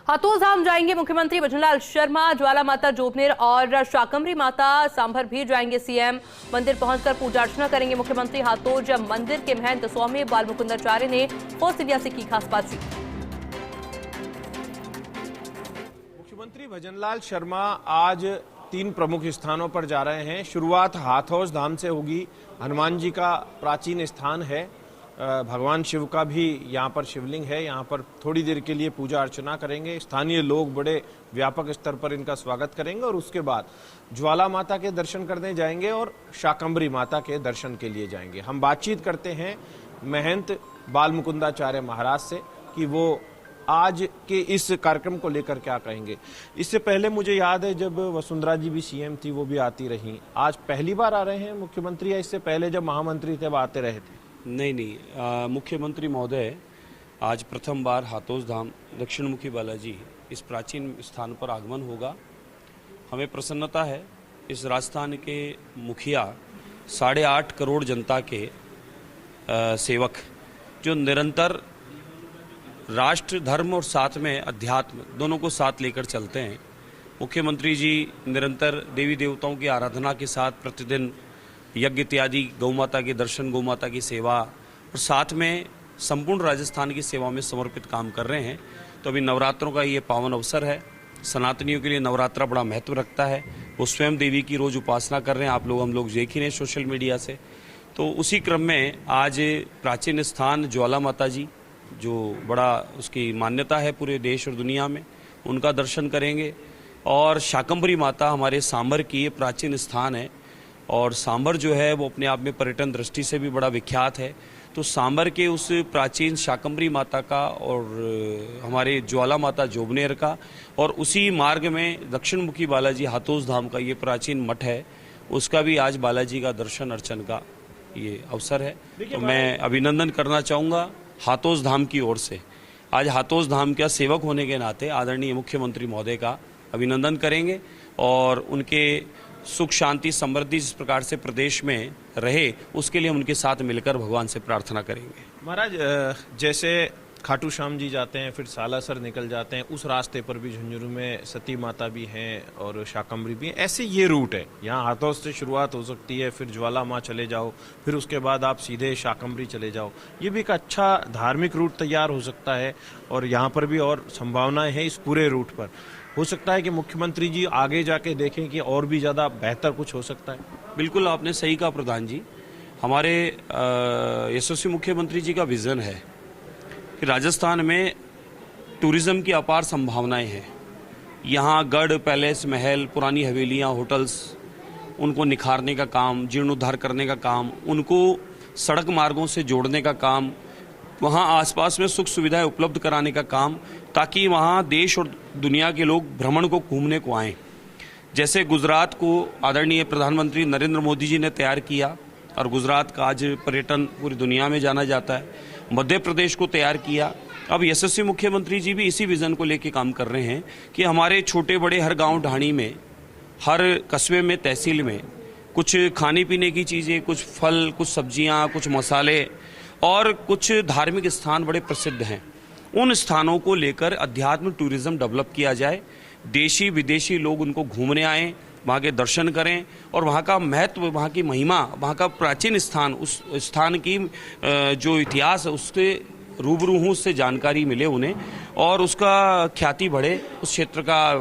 हाथोस धाम जाएंगे मुख्यमंत्री भजनलाल शर्मा। ज्वाला माता जोबनेर और शाकंभरी माता सांभर भी जाएंगे सीएम। मंदिर पहुंचकर पूजा अर्चना करेंगे मुख्यमंत्री। हाथोस मंदिर के महंत स्वामी बालमुकुंदाचार्य ने फर्स्ट इंडिया से की खास बातचीत। मुख्यमंत्री भजनलाल शर्मा आज 3 प्रमुख स्थानों पर जा रहे हैं। शुरुआत हाथोस धाम से होगी। हनुमान जी का प्राचीन स्थान है, भगवान शिव का भी यहाँ पर शिवलिंग है। यहाँ पर थोड़ी देर के लिए पूजा अर्चना करेंगे। स्थानीय लोग बड़े व्यापक स्तर पर इनका स्वागत करेंगे और उसके बाद ज्वाला माता के दर्शन करने जाएंगे और शाकंभरी माता के दर्शन के लिए जाएंगे। हम बातचीत करते हैं महंत बालमुकुंदाचार्य महाराज से कि वो आज के इस कार्यक्रम को लेकर क्या कहेंगे। इससे पहले मुझे याद है जब वसुंधरा जी भी सीएम थी, वो भी आती रही। आज पहली बार आ रहे हैं मुख्यमंत्री, या इससे पहले जब महामंत्री थे वो आते रहे थे? नहीं, मुख्यमंत्री महोदय आज प्रथम बार हाथोस धाम दक्षिणमुखी बालाजी इस प्राचीन स्थान पर आगमन होगा। हमें प्रसन्नता है इस राजस्थान के मुखिया 8.5 करोड़ जनता के सेवक जो निरंतर राष्ट्र, धर्म और साथ में अध्यात्म दोनों को साथ लेकर चलते हैं। मुख्यमंत्री जी निरंतर देवी देवताओं की आराधना के साथ प्रतिदिन यज्ञ इत्यादि, गौ माता के दर्शन, गौ माता की सेवा और साथ में संपूर्ण राजस्थान की सेवा में समर्पित काम कर रहे हैं। तो अभी नवरात्रों का ये पावन अवसर है। सनातनियों के लिए नवरात्रा बड़ा महत्व रखता है। वो स्वयं देवी की रोज उपासना कर रहे हैं। हम लोग देख ही रहे हैं सोशल मीडिया से। तो उसी क्रम में आज प्राचीन स्थान ज्वाला माता जी, जो बड़ा उसकी मान्यता है पूरे देश और दुनिया में, उनका दर्शन करेंगे। और शाकंभरी माता हमारे सांभर की ये प्राचीन स्थान है और सांभर जो है वो अपने आप में पर्यटन दृष्टि से भी बड़ा विख्यात है। तो सांभर के उस प्राचीन शाकंभरी माता का और हमारे ज्वाला माता जोबनेर का और उसी मार्ग में दक्षिणमुखी बालाजी हाथोस धाम का ये प्राचीन मठ है, उसका भी आज बालाजी का दर्शन अर्चन का ये अवसर है। तो मैं अभिनंदन करना चाहूँगा हाथोस धाम की ओर से। आज हाथोस धाम का सेवक होने के नाते आदरणीय मुख्यमंत्री महोदय का अभिनंदन करेंगे और उनके सुख, शांति, समृद्धि जिस प्रकार से प्रदेश में रहे उसके लिए उनके साथ मिलकर भगवान से प्रार्थना करेंगे। महाराज, जैसे खाटू श्याम जी जाते हैं फिर सालासर निकल जाते हैं, उस रास्ते पर भी झुंझुनू में सती माता भी हैं और शाकंभरी भी है। ऐसे ये रूट है, यहाँ हाथोस से शुरुआत हो सकती है, फिर ज्वाला माँ चले जाओ, फिर उसके बाद आप सीधे शाकंभरी चले जाओ। ये भी एक अच्छा धार्मिक रूट तैयार हो सकता है और यहाँ पर भी और संभावनाएं हैं इस पूरे रूट पर। हो सकता है कि मुख्यमंत्री जी आगे जाके देखें कि और भी ज़्यादा बेहतर कुछ हो सकता है। बिल्कुल आपने सही कहा प्रधान जी। हमारे यशस्वी मुख्यमंत्री जी का विज़न है कि राजस्थान में टूरिज़्म की अपार संभावनाएं हैं। यहाँ गढ़, पैलेस, महल, पुरानी हवेलियाँ, होटल्स, उनको निखारने का काम, जीर्णोद्धार करने का काम, उनको सड़क मार्गों से जोड़ने का काम, वहाँ आसपास में सुख सुविधाएं उपलब्ध कराने का काम, ताकि वहाँ देश और दुनिया के लोग भ्रमण को घूमने को आएँ। जैसे गुजरात को आदरणीय प्रधानमंत्री नरेंद्र मोदी जी ने तैयार किया और गुजरात का आज पर्यटन पूरी दुनिया में जाना जाता है। मध्य प्रदेश को तैयार किया। अब यशस्वी मुख्यमंत्री जी भी इसी विज़न को लेकर काम कर रहे हैं कि हमारे छोटे बड़े हर गांव ढाणी में, हर कस्बे में, तहसील में कुछ खाने पीने की चीज़ें, कुछ फल, कुछ सब्जियां, कुछ मसाले और कुछ धार्मिक स्थान बड़े प्रसिद्ध हैं। उन स्थानों को लेकर अध्यात्म टूरिज्म डेवलप किया जाए। देशी विदेशी लोग उनको घूमने आएँ, वहाँ के दर्शन करें और वहाँ का महत्व, वहाँ की महिमा, वहाँ का प्राचीन स्थान, उस स्थान की जो इतिहास है उसके रूबरू हूँ, उससे जानकारी मिले उन्हें और उसका ख्याति बढ़े, उस क्षेत्र का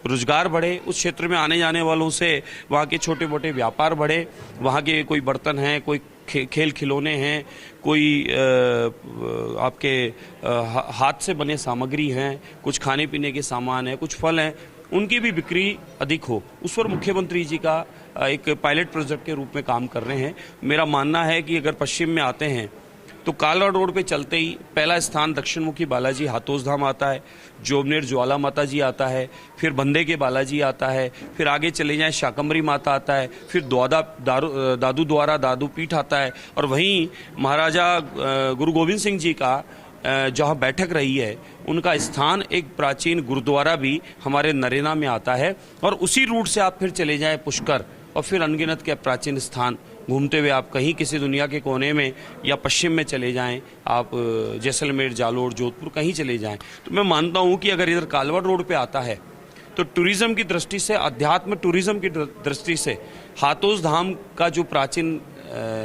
रोजगार बढ़े, उस क्षेत्र में आने जाने वालों से वहाँ के छोटे मोटे व्यापार बढ़े। वहाँ के कोई बर्तन हैं, कोई खेल खिलौने हैं, कोई आपके हाथ से बने सामग्री हैं, कुछ खाने पीने के सामान हैं, कुछ फल हैं, उनकी भी बिक्री अधिक हो। उस पर मुख्यमंत्री जी का एक पायलट प्रोजेक्ट के रूप में काम कर रहे हैं। मेरा मानना है कि अगर पश्चिम में आते हैं तो काला रोड पे चलते ही पहला स्थान दक्षिणमुखी बालाजी हाथोस धाम आता है, जोबनेर ज्वाला माता जी आता है, फिर बंदे के बालाजी आता है, फिर आगे चले जाएं शाकंभरी माता आता है, फिर दादू द्वारा दादू पीठ आता है और वहीं महाराजा गुरु गोविंद सिंह जी का जहाँ बैठक रही है उनका स्थान, एक प्राचीन गुरुद्वारा भी हमारे नरेना में आता है। और उसी रूट से आप फिर चले जाएं पुष्कर और फिर अनगिनत के प्राचीन स्थान घूमते हुए आप कहीं किसी दुनिया के कोने में या पश्चिम में चले जाएं, आप जैसलमेर, जालोर, जोधपुर कहीं चले जाएं, तो मैं मानता हूं कि अगर इधर कालवा रोड पे आता है तो टूरिज्म की दृष्टि से, अध्यात्म टूरिज्म की दृष्टि से हाथोस धाम का जो प्राचीन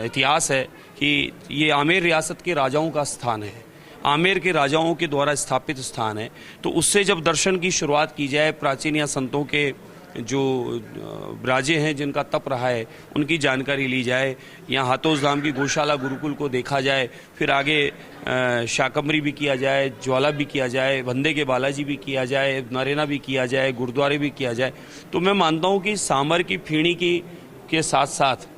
इतिहास है कि ये आमेर रियासत के राजाओं का स्थान है, आमेर के राजाओं के द्वारा स्थापित स्थान है, तो उससे जब दर्शन की शुरुआत की जाए, प्राचीन या संतों के जो राजे हैं जिनका तप रहा है उनकी जानकारी ली जाए, यहाँ हाथोस धाम की गौशाला गुरुकुल को देखा जाए, फिर आगे शाकंभरी भी किया जाए, ज्वाला भी किया जाए, बंदे के बालाजी भी किया जाए, नरेना भी किया जाए, गुरुद्वारे भी किया जाए, तो मैं मानता हूँ कि सांभर की फीणी के साथ साथ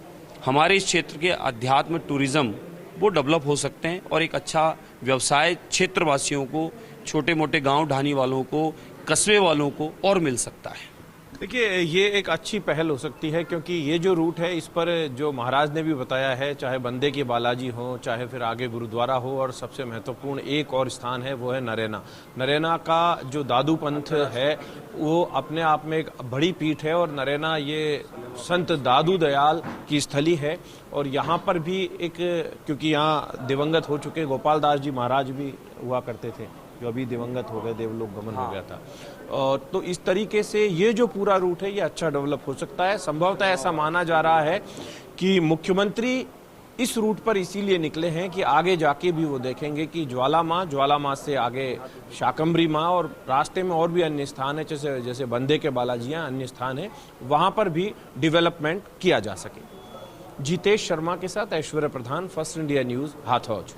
हमारे इस क्षेत्र के अध्यात्म टूरिज्म वो डेवलप हो सकते हैं और एक अच्छा व्यवसाय क्षेत्रवासियों को, छोटे मोटे गांव ढाणी वालों को, कस्बे वालों को और मिल सकता है। देखिए, ये एक अच्छी पहल हो सकती है क्योंकि ये जो रूट है इस पर जो महाराज ने भी बताया है, चाहे बंदे की बालाजी हो, चाहे फिर आगे गुरुद्वारा हो, और सबसे महत्वपूर्ण एक और स्थान है वो है नरेना। नरेना का जो दादू पंथ है वो अपने आप में एक बड़ी पीठ है और नरेना ये संत दादू दयाल की स्थली है। और यहाँ पर भी एक, क्योंकि यहाँ दिवंगत हो चुके गोपाल दास जी महाराज भी हुआ करते थे, जो अभी दिवंगत हो गए, देवलोक गमन हो गया था। और तो इस तरीके से ये जो पूरा रूट है ये अच्छा डेवलप हो सकता है। संभवतः ऐसा माना जा रहा है कि मुख्यमंत्री इस रूट पर इसीलिए निकले हैं कि आगे जाके भी वो देखेंगे कि ज्वाला माँ से आगे शाकंभरी माँ, और रास्ते में और भी अन्य स्थान है, जैसे बंदे के बालाजियाँ अन्य स्थान है, वहां पर भी डेवलपमेंट किया जा सके। जितेश शर्मा के साथ ऐश्वर्य प्रधान, फर्स्ट इंडिया न्यूज, हाथौज।